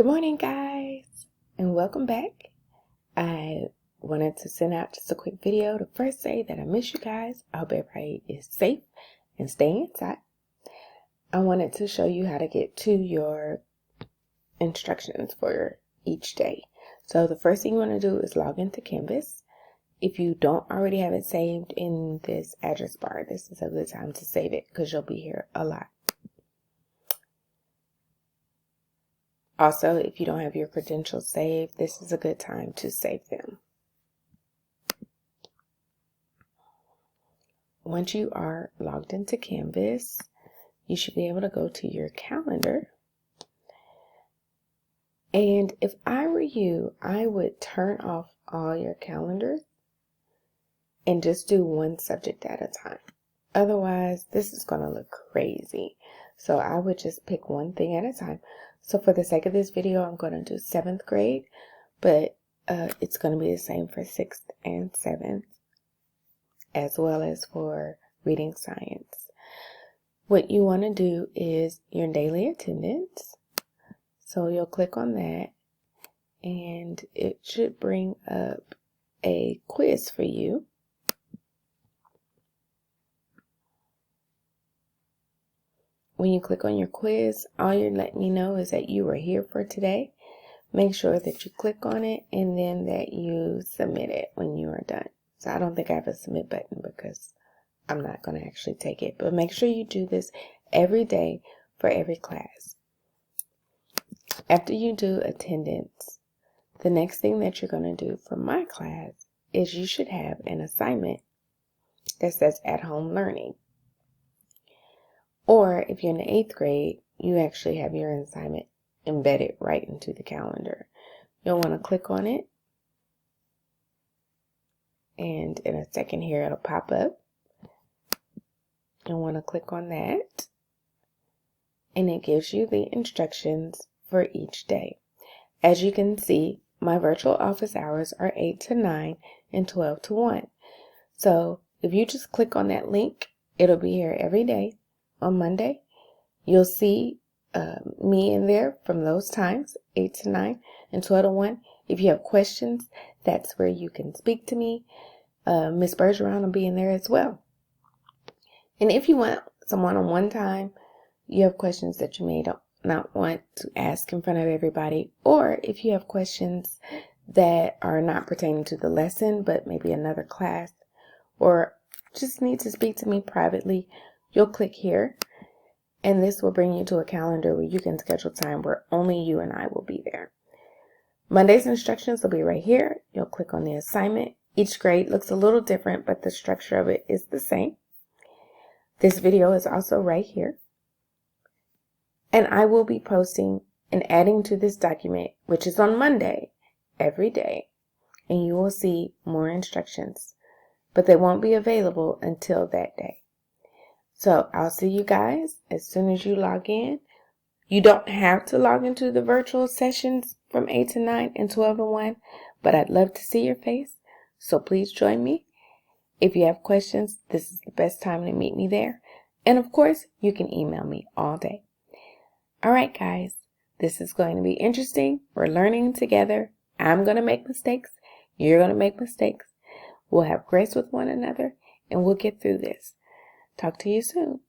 Good morning, guys, and welcome back. I wanted to send out just a quick video to first say that I miss you guys. I hope everybody is safe and staying inside. I wanted to show you how to get to your instructions for each day. So the first thing you want to do is log into Canvas. If you don't already have it saved in this address bar, this is a good time to save it because you'll be here a lot. Also, if you don't have your credentials saved, this is a good time to save them. Once you are logged into Canvas, you should be able to go to your calendar. And if I were you, I would turn off all your calendars and just do one subject at a time. Otherwise, this is going to look crazy. So I would just pick one thing at a time. So for the sake of this video, I'm going to do 7th grade, but it's going to be the same for 6th and 7th, as well as for reading science. What you want to do is your daily attendance. So you'll click on that, and it should bring up a quiz for you. When you click on your quiz, all you're letting me know is that you were here for today. Make sure that you click on it and then that you submit it when you are done. So I don't think I have a submit button because I'm not going to actually take it. But make sure you do this every day for every class. After you do attendance, the next thing that you're going to do for my class is you should have an assignment that says at home learning. Or if you're in the 8th grade, you actually have your assignment embedded right into the calendar. You'll want to click on it. And in a second here, it'll pop up. You'll want to click on that. And it gives you the instructions for each day. As you can see, my virtual office hours are 8 to 9 and 12 to 1. So if you just click on that link, it'll be here every day. On Monday, you'll see me in there from those times, 8 to 9 and 12 to 1. If you have questions, that's where you can speak to me. Miss Bergeron will be in there as well. And if you want some one-on-one time, you have questions that you may not want to ask in front of everybody, or if you have questions that are not pertaining to the lesson, but maybe another class, or just need to speak to me privately, you'll click here, and this will bring you to a calendar where you can schedule time where only you and I will be there. Monday's instructions will be right here. You'll click on the assignment. Each grade looks a little different, but the structure of it is the same. This video is also right here. And I will be posting and adding to this document, which is on Monday, every day. And you will see more instructions, but they won't be available until that day. So I'll see you guys as soon as you log in. You don't have to log into the virtual sessions from 8 to 9 and 12 to 1, but I'd love to see your face. So please join me. If you have questions, this is the best time to meet me there. And of course, you can email me all day. All right, guys, this is going to be interesting. We're learning together. I'm going to make mistakes. You're going to make mistakes. We'll have grace with one another, and we'll get through this. Talk to you soon.